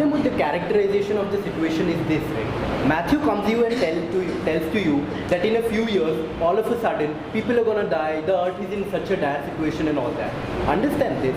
problem with the characterization of the situation is this, right? Matthew comes you and tells to you that in a few years, all of a sudden, people are going to die, the earth is in such a dire situation and all that. Understand this.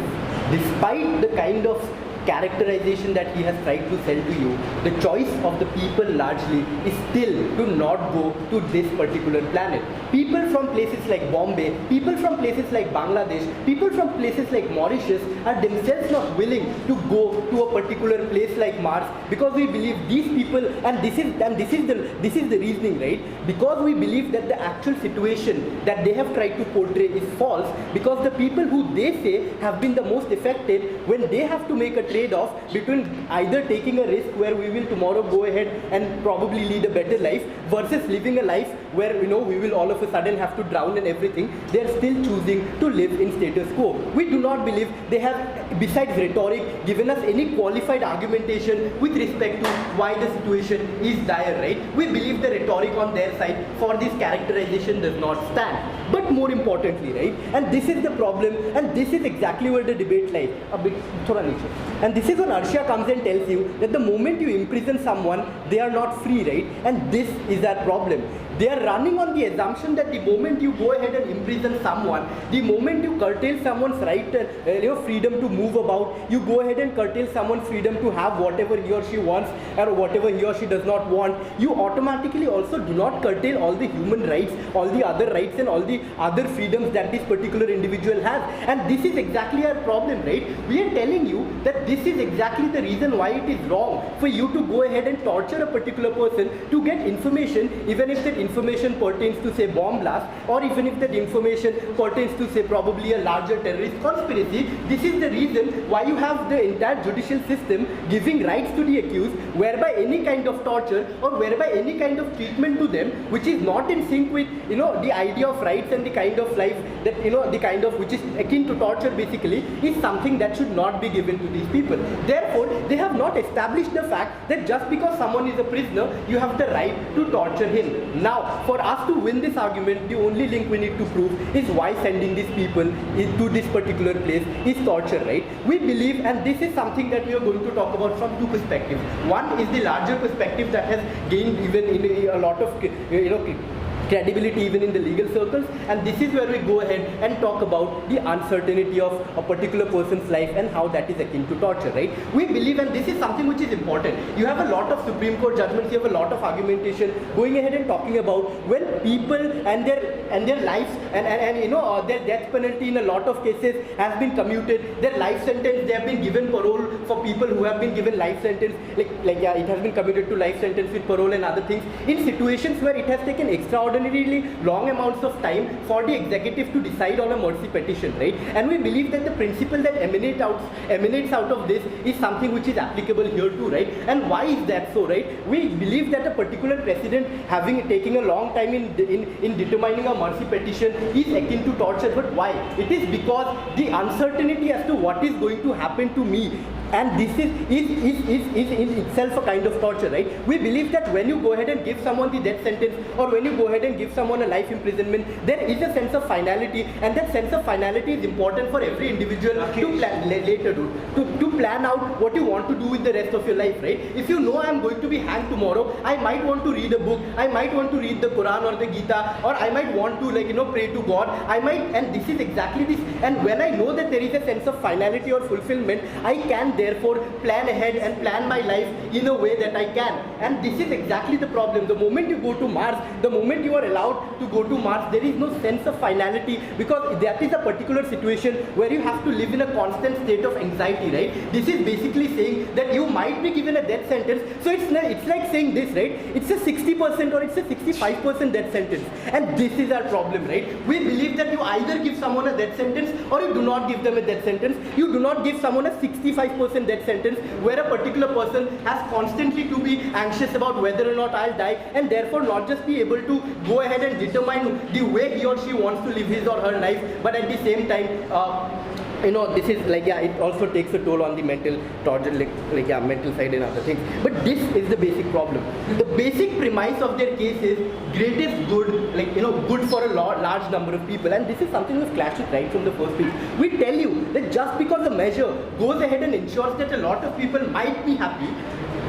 Despite the kind of characterization that he has tried to sell to you, the choice of the people largely is still to not go to this particular planet. People from places like Bombay, people from places like Bangladesh, people from places like Mauritius are themselves not willing to go to a particular place like Mars because we believe these people, and this is the reasoning, right? Because we believe that the actual situation that they have tried to portray is false, because the people who they say have been the most affected, when they have to make a trade-off between either taking a risk where we will tomorrow go ahead and probably lead a better life versus living a life where we will all of a sudden have to drown and everything, they are still choosing to live in status quo. We do not believe they have, besides rhetoric, given us any qualified argumentation with respect to why the situation is dire, right? We believe the rhetoric on their side for this characterization does not stand. But more importantly, right, and this is the problem, and this is exactly where the debate lies, a bit thoda niche. And this is when Arshia comes and tells you that the moment you imprison someone, they are not free, right? And this is our problem. They are running on the assumption that the moment you go ahead and imprison someone, the moment you curtail someone's right, freedom to move about, you go ahead and curtail someone's freedom to have whatever he or she wants or whatever he or she does not want, you automatically also do not curtail all the human rights, all the other rights and all the other freedoms that this particular individual has. And this is exactly our problem, right? We are telling you that this is exactly the reason why it is wrong for you to go ahead and torture a particular person to get information, even if that information pertains to say bomb blast, or even if that information pertains to say probably a larger terrorist conspiracy. This is the reason why you have the entire judicial system giving rights to the accused, whereby any kind of torture or whereby any kind of treatment to them which is not in sync with the idea of rights and the kind of life that the kind of which is akin to torture basically is something that should not be given to these people. Therefore, they have not established the fact that just because someone is a prisoner, you have the right to torture him. Now, for us to win this argument, the only link we need to prove is why sending these people to this particular place is torture, right? We believe, and this is something that we are going to talk about from two perspectives. One is the larger perspective that has gained even in a lot of credibility even in the legal circles, and this is where we go ahead and talk about the uncertainty of a particular person's life and how that is akin to torture, right? We believe, and this is something which is important, you have a lot of Supreme Court judgments, you have a lot of argumentation going ahead and talking about when people and their lives and their death penalty in a lot of cases has been commuted, their life sentence, they have been given parole for people who have been given life sentence, it has been commuted to life sentence with parole and other things, in situations where it has taken extraordinary long amounts of time for the executive to decide on a mercy petition, right? And we believe that the principle that emanates out of this is something which is applicable here too, right? And why is that so, right? We believe that a particular precedent taking a long time in determining a mercy petition is akin to torture. But why? It is because the uncertainty as to what is going to happen to me, and this is in itself a kind of torture, right? We believe that when you go ahead and give someone the death sentence, or when you go ahead and give someone a life imprisonment, there is a sense of finality, and that sense of finality is important for every individual to plan out what you want to do with the rest of your life, right? If you know I am going to be hanged tomorrow, I might want to read a book, I might want to read the Quran or the Gita, or I might want to pray to God, and this is exactly this. And when I know that there is a sense of finality or fulfillment, I can therefore plan ahead and plan my life in a way that I can. And this is exactly the problem. The moment you go to Mars, the moment you are allowed to go to Mars, there is no sense of finality, because that is a particular situation where you have to live in a constant state of anxiety, right? This is basically saying that you might be given a death sentence. So it's like saying this, right? It's a 60% or it's a 65% death sentence. And this is our problem, right? We believe that you either give someone a death sentence or you do not give them a death sentence. You do not give someone a 65% death sentence where a particular person has constantly to be anxious about whether or not I'll die, and therefore not just be able to go ahead and determine the way he or she wants to live his or her life, but at the same time this is like, yeah, it also takes a toll on the mental torture, mental side and other things. But this is the basic problem. The basic premise of their case is greatest good, good for a large number of people, and this is something we've clashed with right from the first place. We tell you that just because a measure goes ahead and ensures that a lot of people might be happy,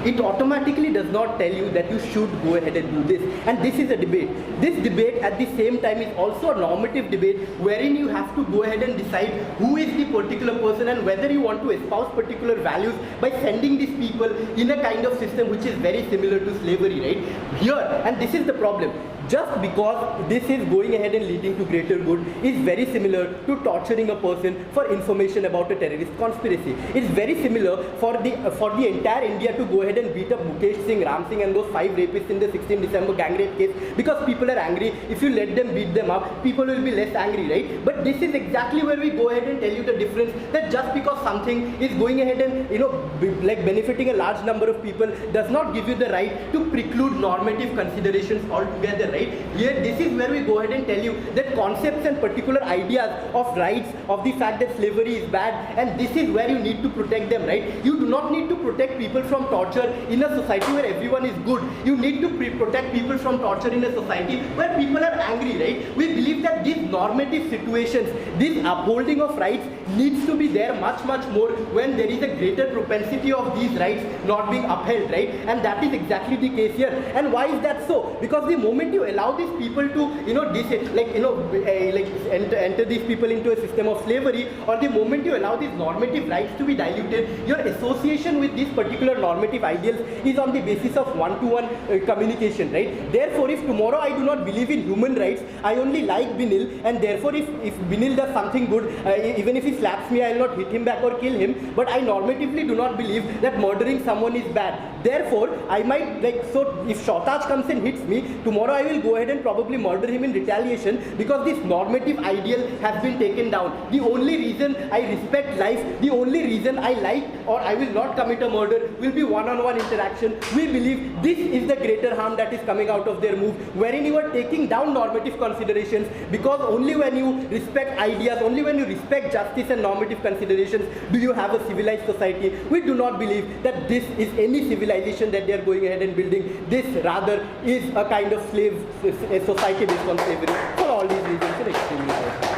it automatically does not tell you that you should go ahead and do this. And this is a debate. This debate at the same time is also a normative debate wherein you have to go ahead and decide who is the particular person and whether you want to espouse particular values by sending these people in a kind of system which is very similar to slavery, right? Here, and this is the problem. Just because this is going ahead and leading to greater good is very similar to torturing a person for information about a terrorist conspiracy. It's very similar for the entire India to go ahead and beat up Mukesh Singh, Ram Singh and those 5 rapists in the 16 December gang rape case because people are angry. If you let them beat them up, people will be less angry, right? But this is exactly where we go ahead and tell you the difference, that just because something is going ahead and benefiting a large number of people does not give you the right to preclude normative considerations altogether, right? Here, this is where we go ahead and tell you that concepts and particular ideas of rights, of the fact that slavery is bad, and this is where you need to protect them, right? You do not need to protect people from torture in a society where everyone is good. You need to protect people from torture in a society where people are angry, right? We believe that these normative situations, this upholding of rights needs to be there much more when there is a greater propensity of these rights not being upheld, right? And that is exactly the case here. And why is that so? Because the moment you allow these people to enter these people into a system of slavery, or the moment you allow these normative rights to be diluted, your association with these particular normative ideals is on the basis of one-to-one communication, right? Therefore, if tomorrow I do not believe in human rights, I only like Binil, and therefore if Binil does something good, even if he slaps me, I will not hit him back or kill him, but I normatively do not believe that murdering someone is bad. Therefore, I might, so if Shautaj comes and hits me, tomorrow I will go ahead and probably murder him in retaliation because this normative ideal has been taken down. The only reason I respect life, the only reason I like or I will not commit a murder will be one-on-one interaction. We believe this is the greater harm that is coming out of their move, wherein you are taking down normative considerations, because only when you respect ideas, only when you respect justice and normative considerations do you have a civilized society. We do not believe that this is any civilization that they are going ahead and building. This rather is a kind of a society based on slavery. For all these reasons, it's extremely important.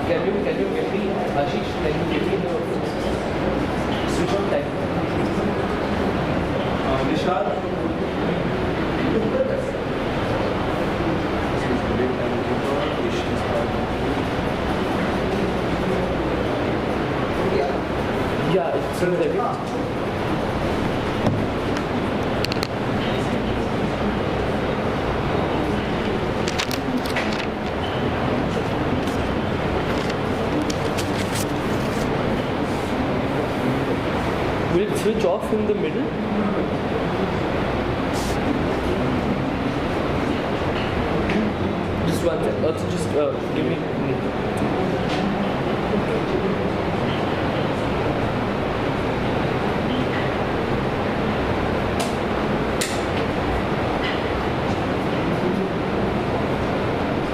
Can you give me, Ashish, can you give me the switch on time? Nishad? Yeah, it's in the Will it switch off in the middle? Just one second. Also, just give me.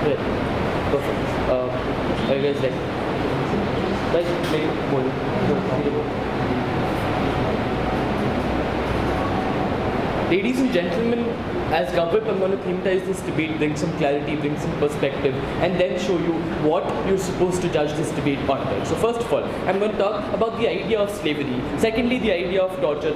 Yeah, perfect. Are you guys ready? Guys, make it more. Ladies and gentlemen, as Gavit, I'm going to thematize this debate, bring some clarity, bring some perspective, and then show you what you're supposed to judge this debate on. Right? So first of all, I'm going to talk about the idea of slavery. Secondly, the idea of torture.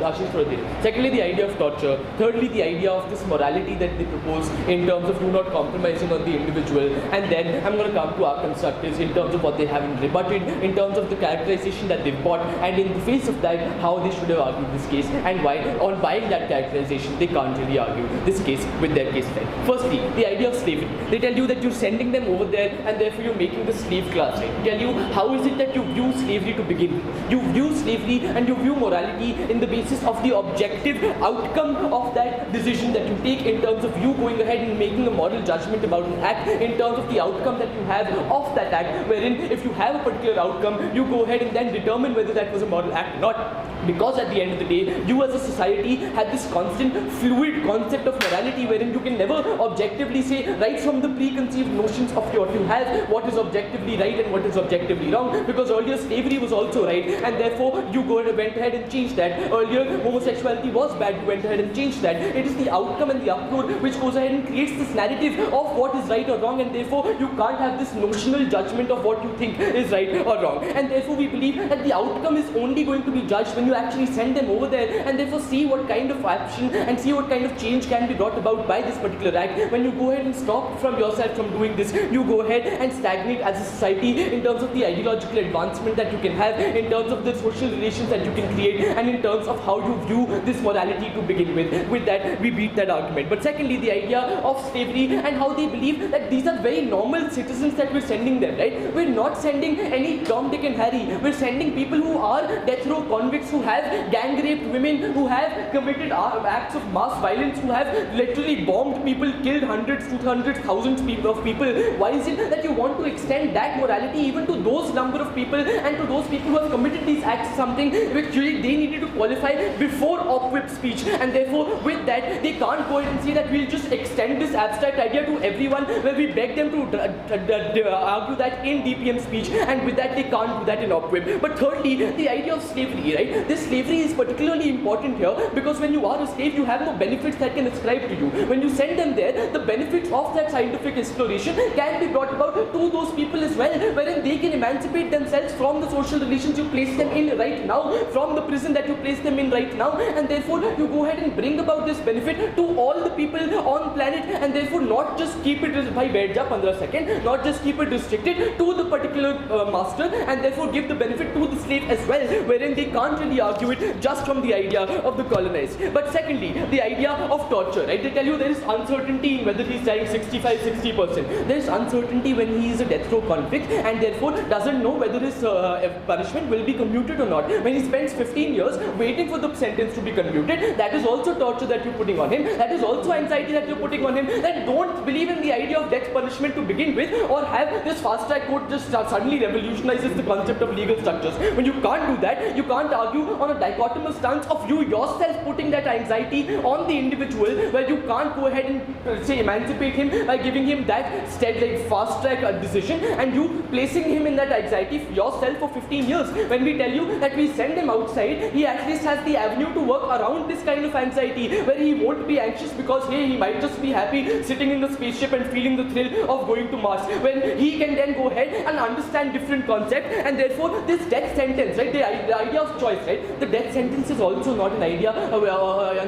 Secondly, the idea of torture. Thirdly, the idea of this morality that they propose in terms of do not compromising on the individual. And then I'm going to come to our constructives in terms of what they haven't rebutted, in terms of the characterization that they've bought, and in the face of that, how they should have argued this case, and why on buying that characterization they can't really argue this case with their case right. Firstly, the idea of slavery. They tell you that you're sending them over there and therefore you're making the slave class right. They tell you how is it that you view slavery to begin with. You view slavery and you view morality in the basis of the objective outcome of that decision that you take in terms of you going ahead and making a moral judgment about an act in terms of the outcome that you have of that act, wherein if you have a particular outcome, you go ahead and then determine whether that was a moral act or not. Because at the end of the day, you as a society had this constant fluid concept of morality wherein you can never objectively say right from the preconceived notions of what you have, what is objectively right and what is objectively wrong, because earlier slavery was also right and therefore you went ahead and changed that. Earlier homosexuality was bad, you went ahead and changed that. It is the outcome and the uproar which goes ahead and creates this narrative of what is right or wrong, and therefore you can't have this notional judgment of what you think is right or wrong. And therefore we believe that the outcome is only going to be judged when you actually send them over there and therefore see what kind of action and see what kind of change can be brought about by this particular act. When you go ahead and stop from yourself from doing this, you go ahead and stagnate as a society in terms of the ideological advancement that you can have, in terms of the social relations that you can create, and in terms of how you view this morality to begin with. With that, we beat that argument. But secondly, the idea of slavery and how they believe that these are very normal citizens that we're sending them, right? We're not sending any Tom, Dick and Harry. We're sending people who are death row convicts, who have gang raped women, who have committed acts of mass violence, who have literally bombed people, killed hundreds, 200, thousands of people. Why is it that you want to extend that morality even to those number of people and to those people who have committed these acts, something which really they needed to qualify before op-whip speech, and therefore with that they can't go ahead and say that we'll just extend this abstract idea to everyone, where we beg them to argue that in DPM speech, and with that they can't do that in op-whip. But thirdly, the idea of slavery, right? This slavery is particularly important here because when you are a slave, you have no benefits that can ascribe to you. When you send them there, the benefits of that scientific exploration can be brought about to those people as well, wherein they can emancipate themselves from the social relations you place them in right now, from the prison that you place them in right now, and therefore you go ahead and bring about this benefit to all the people on planet, and therefore not just keep it by bedja 15 seconds, not just keep it restricted to the particular master, and therefore give the benefit to the slave as well, wherein they can't really argue it just from the idea of the colonized. But secondly, the idea of torture, right? They tell you there is uncertainty in whether he's dying 65-60%. There is uncertainty when he is a death row convict and therefore doesn't know whether his punishment will be commuted or not. When he spends 15 years waiting for the sentence to be commuted, that is also torture that you're putting on him. That is also anxiety that you're putting on him. Then don't believe in the idea of death punishment to begin with, or have this fast track court just suddenly revolutionizes the concept of legal structures. When you can't do that, you can't argue on a dichotomous stance of you yourself putting that anxiety on the individual, where you can't go ahead and say emancipate him by giving him that fast track decision, and you placing him in that anxiety yourself for 15 years. When we tell you that we send him outside, he at least has the avenue to work around this kind of anxiety, where he won't be anxious because hey, he might just be happy sitting in the spaceship and feeling the thrill of going to Mars, when he can then go ahead and understand different concepts. And therefore this death sentence, right, the idea of choice, right, the death sentence is also not an idea,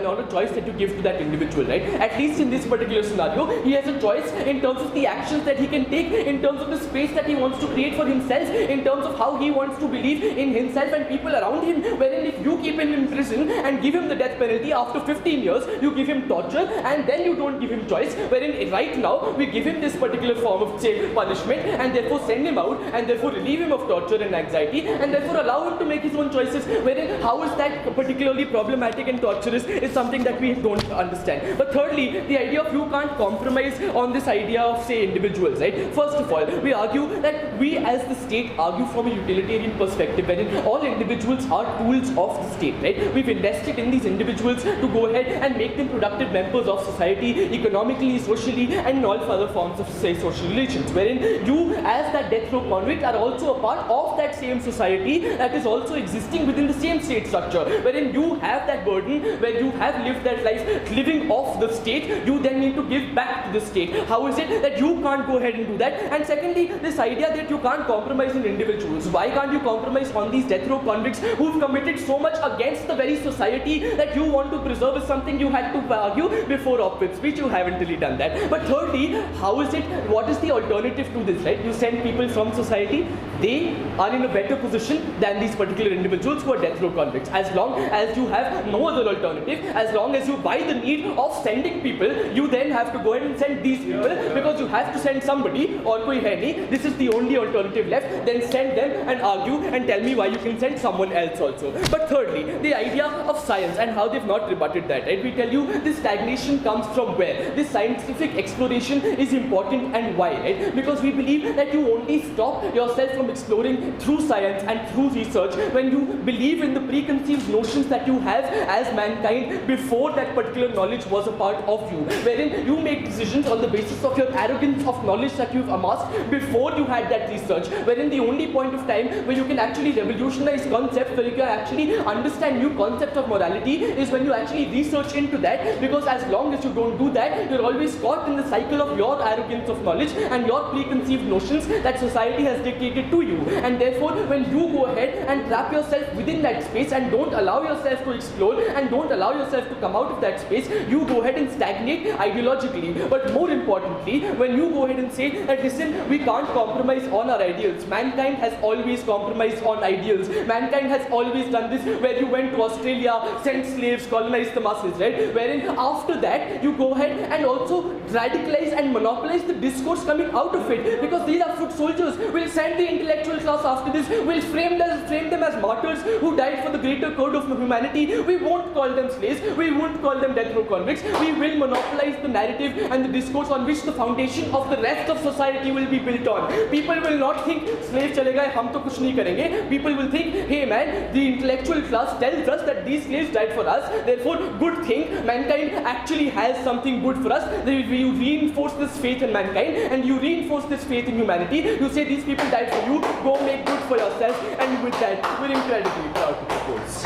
not a choice that you give to that individual, right? At least in this particular scenario, he has a choice in terms of the actions that he can take, in terms of the space that he wants to create for himself, in terms of how he wants to believe in himself and people around him. Wherein if you keep him in prison and give him the death penalty, after 15 years you give him torture, and then you don't give him choice, wherein right now we give him this particular form of punishment and therefore send him out and therefore relieve him of torture and anxiety, and therefore allow him to make his own choices, wherein how is that particularly problematic and torturous is something that we don't understand. But thirdly, the idea of you can't compromise on this idea of individuals, right? First of all, we argue that we as the state argue from a utilitarian perspective, wherein all individuals are tools of the state, right? We've invested in these individuals to go ahead and make them productive members of society, economically, socially, and in all other forms of, say, social relations, wherein you, as that death row convict, are also a part of that same society that is also existing within the same state structure, wherein you have that burden, where you have lived that life living off the state, you then need to give back to the state. How is it that you can't go ahead and do that? And secondly, this idea that you can't compromise in individuals. Why can't you compromise on these death row convicts who've committed so much against the very society that you want to preserve is something you had to argue before op-ed speech. You haven't really done that. But thirdly, how is it, what is the alternative to this, right? You send people from society, they are in a better position than these particular individuals who are death row convicts. As long as you have no other alternative, as long as you buy the need of sending people, you then have to go ahead and send these people, because you have to send somebody, or koi hai nahi, this is the only alternative left, then send them and argue and tell me why you can send someone else also. But thirdly, the idea of science and how they've not rebutted that, right? We tell you this stagnation comes from where? This scientific exploration is important, and why, right? Because we believe that you only stop yourself from exploring through science and through research when you believe in the preconceived notions that you have as mankind before that particular knowledge was a part of you, wherein you make decisions on the basis of your arrogance of knowledge that you've amassed before you had that research, wherein the only point of time where you can actually revolutionize concepts, where you can actually understand new concepts of morality, is when you actually research into that. Because as long as you don't do that, you're always caught in the cycle of your arrogance of knowledge and your preconceived notions that society has dictated to you. And therefore, when you go ahead and trap yourself within that space and don't allow yourself to explore and don't allow yourself to come out of that space, you go ahead and stagnate ideologically. But more importantly, when you go ahead and say that, listen, we can't compromise on our ideals. Mankind has always compromised on ideals. Mankind has always done this, where you went to Australia, sent slaves, colonized the masses, right? Wherein after that, you go ahead and also radicalize and monopolize the discourse coming out of it, because these are foot soldiers. We'll send the intellectual class after this, we'll frame them as martyrs who died for the greater code of humanity. We won't call them slaves, we won't call them death row convicts. We will monopolize the narrative and the discourse on which the foundation of the rest of society will be built on. People will not think slave chale gaye, hum to kuch nahi karenge. People will think, hey man, the intellectual class tells us that these slaves died for us, therefore good thing, mankind actually has something good for us. You reinforce this faith in mankind and you reinforce this faith in humanity. You say these people died for you, go make good for yourself, and with that, we're incredibly proud to propose.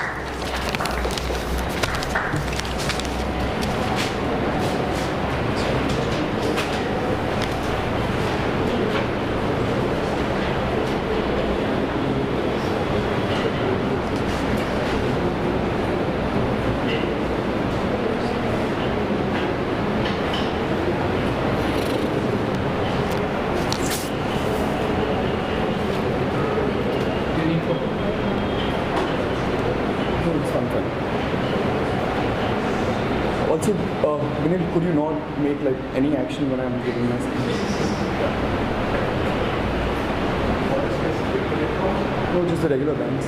Also, Vinil, could you not make like any action when I'm giving my speech? No, just the regular banks.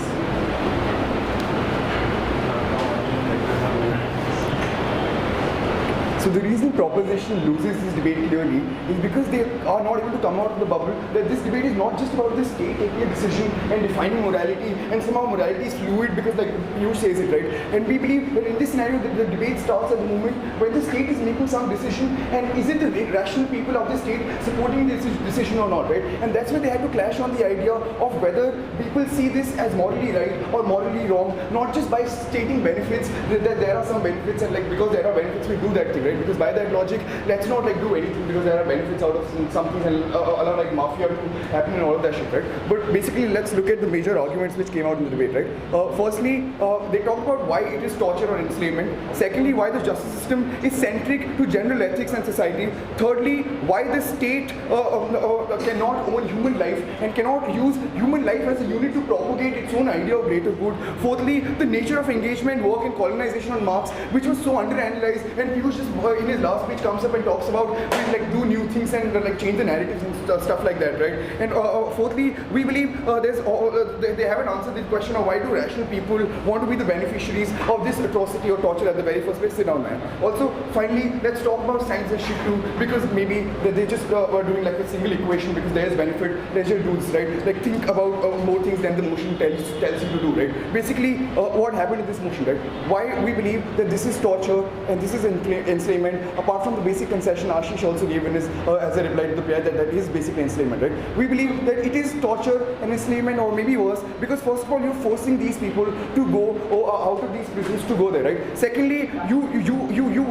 So the reason proposition loses this debate clearly is because they are not able to come out of the bubble that this debate is not just about the state taking a decision and defining morality, and somehow morality is fluid because like you says it, right? And we believe that in this scenario the debate starts at the moment when the state is making some decision, and is it the rational people of the state supporting this decision or not, right? And that's where they had to clash on the idea of whether people see this as morally right or morally wrong, not just by stating benefits, that there are some benefits and like because there are benefits we do that thing, right? Because by that logic, let's not like do anything because there are benefits out of something and allow like mafia to happen and all of that shit, right? But basically, let's look at the major arguments which came out in the debate, right? Firstly, they talked about why it is torture or enslavement. Secondly, why the justice system is centric to general ethics and society. Thirdly, why the state cannot own human life and cannot use human life as a unit to propagate its own idea of greater good. Fourthly, the nature of engagement, work and colonization on Marx, which was so underanalyzed, and Piyush just in his last speech comes up and talks about we like do new things and like change the narratives and stuff like that, right? And fourthly, we believe there's they haven't answered the question of why do rational people want to be the beneficiaries of this atrocity or torture at the very first place. Sit down, man. Also, finally, let's talk about science and shit too, because maybe they just were doing like a single equation because there's benefit, let's just do this, right? Like think about more things than the motion tells you to do, right? Basically, what happened in this motion, right? Why we believe that this is torture and this is enslavement, apart from the basic concession Ashish also gave in his as a reply to the pair that is basically enslavement, right? We believe that it is torture and enslavement, or maybe worse, because first of all you're forcing these people to go out of these prisons to go there, right? Secondly, you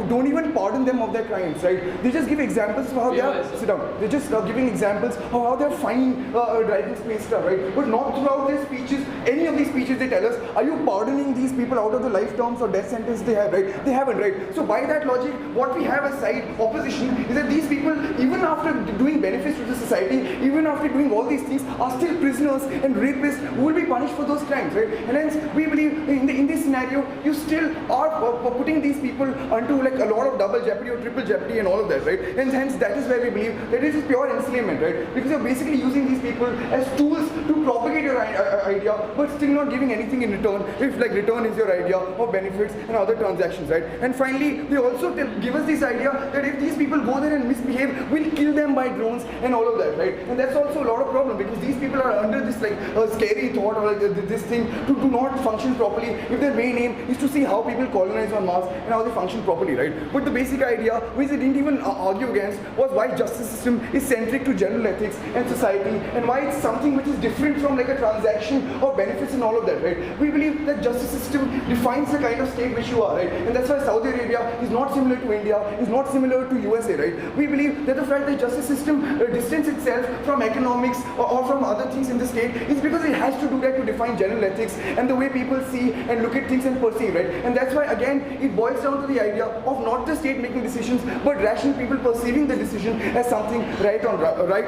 don't even pardon them of their crimes, right? They just give examples of how they are sit down. They're just giving examples of how they're fine driving space stuff, right? But not throughout their speeches, any of these speeches they tell us, are you pardoning these people out of the life terms or death sentence they have, right? They haven't, right? So by that logic, what we have as side opposition is that these people, even after doing benefits to the society, even after doing all these things, are still prisoners and rapists who will be punished for those crimes, right? And hence, we believe in this scenario, you still are putting these people onto like a lot of double jeopardy or triple jeopardy and all of that, right? And hence, that is where we believe that it is pure enslavement, right? Because you're basically using these people as tools to propagate your idea, but still not giving anything in return, if like return is your idea of benefits and other transactions, right? And finally, they also give us this idea that if these people go there and misbehave, we'll kill them by drones and all of that, right? And that's also a lot of problem, because these people are under this like scary thought or like, this thing to do not function properly if their main aim is to see how people colonize on Mars and how they function properly, right? But the basic idea, which they didn't even argue against, was why justice system is centric to general ethics and society, and why it's something which is different from like a transaction of benefits and all of that, right? We believe that justice system defines the kind of state which you are, right? And that's why Saudi Arabia is not similar to India, is not similar to USA, right? We believe that the fact that justice system distances itself from economics or from other things in the state is because it has to do that to define general ethics and the way people see and look at things and perceive, right? And that's why again it boils down to the idea of not the state making decisions, but rational people perceiving the decision as something right or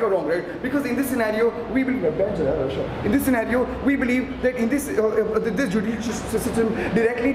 wrong, right? Because in this scenario, we believe that in this this judicial system directly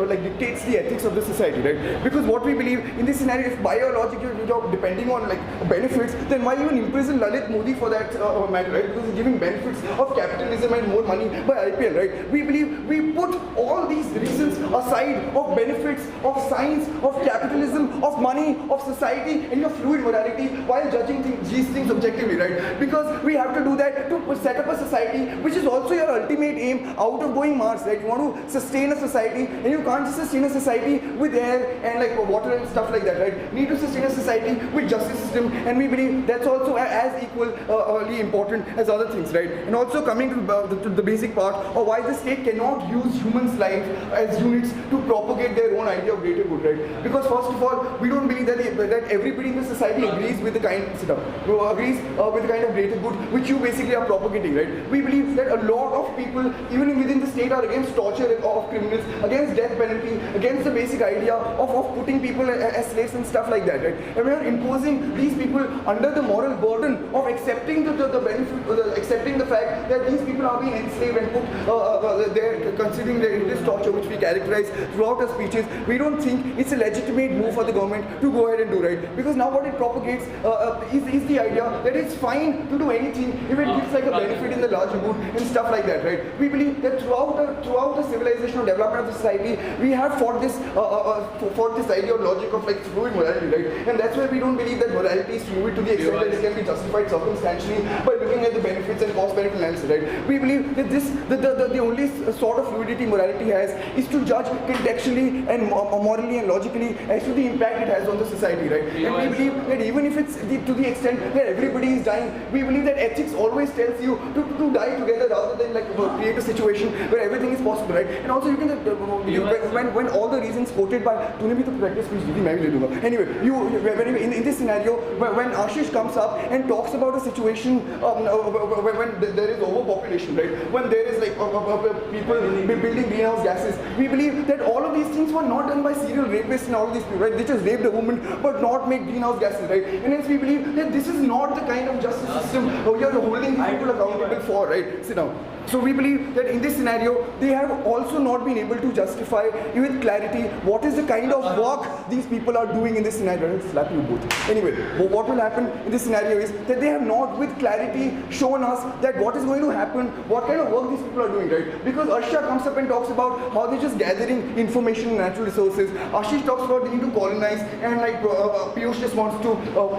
like dictates the ethics of the society, right? Because what we believe in this scenario, if biologically you're depending on like benefits, then why even imprison Lalit Modi for that matter, right? Because he's giving benefits of capitalism and more money by IPL, right? We believe we put all these reasons aside of benefits, of science, of capitalism, of money, of society, and your fluid morality while judging these things objectively, right? Because we have to do that to set up a society which is also your ultimate aim out of going Mars, right? You want to sustain a society, and you can't just sustain a society with air and like water and stuff like that, right? You need to sustain a society with justice system, and we believe that's also as equally important as other things, right? And also coming to the basic part of why the state cannot use humans' life as units to propagate their own idea of greater good, right? Because first of all, we don't believe that everybody in the society agrees with the kind with the kind of greater good which you basically are propagating, right? We believe that a lot of people, even within the state, are against torture of criminals, against death penalty, against the basic idea of putting people as slaves and stuff like that, right? And we are imposing these people under the moral burden of accepting the benefit, accepting the fact that these people are being enslaved and put they're considering that it is torture, which we characterize throughout our speeches. We don't think it's a legitimate move for the government to go ahead and do, right? Because now what it propagates is the idea that it's fine to do anything if it gives like a benefit in the larger good and stuff like that, right? We believe that throughout the civilization or development of the society, we have fought this idea or logic of like fluid morality, right? And that's why we don't believe that morality is fluid to the extent that it can be justified circumstantially by looking at the benefits and cost-benefit analysis, right? We believe that the only sort of fluidity morality has is to judge contextually and morally and logically as to the impact it has on the society, right? And we believe that even if it's to the extent that everybody is dying, we believe that ethics always tells you to die together rather than like create a situation where everything is possible, right? And also you can when all the reasons quoted by anyway, in this scenario when Ashish comes up and talks about a situation when there is overpopulation, right? When there is like people building greenhouse gases, we believe that all of these things were not done by serial rapists and all of these people, right? They just raped a woman but not make greenhouse gases, right? And hence we believe that this is not the kind of justice system we are holding people accountable for, right? Sit down. So we believe that in this scenario, they have also not been able to justify with clarity what is the kind of work these people are doing in this scenario. I'll slap you both. Anyway, what will happen in this scenario is that they have not with clarity shown us that what is going to happen happen, what kind of work these people are doing, right? Because Arsha comes up and talks about how they're just gathering information and natural resources. Ashish talks about they need to colonize, and like Piyush just wants to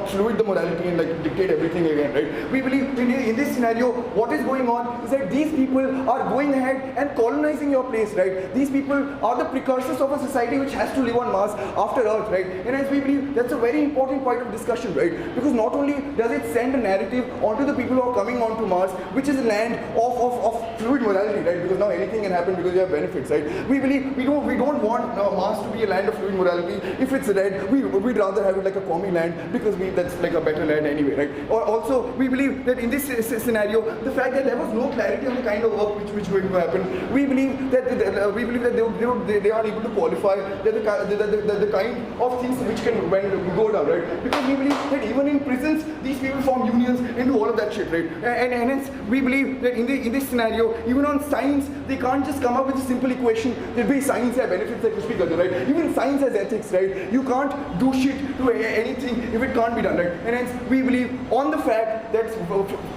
fluid the morality and like dictate everything again, right? We believe in this scenario, what is going on is that these people are going ahead and colonizing your place, right? These people are the precursors of a society which has to live on Mars after Earth, right? And as we believe, that's a very important point of discussion, right? Because not only does it send a narrative onto the people who are coming onto Mars, which is a land of fluid morality, right? Because now anything can happen because you have benefits, right? We believe we don't want Mars to be a land of fluid morality. If it's red, we'd rather have it like a commie land because that's like a better land anyway, right? Or also, we believe that in this scenario, the fact that there was no clarity on the kind of work which is going to happen, we believe that they are able to qualify the kind of things which can go down, right? Because we believe that even in prisons, these people form unions and do all of that shit, right? And hence, we believe that in this scenario, even on science, they can't just come up with a simple equation that way science has benefits like Kushpi Gadar, right? Even science has ethics, right? You can't do shit to anything if it can't be done, right? And hence, we believe on the fact that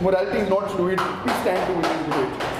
morality is not fluid, we stand to win this debate.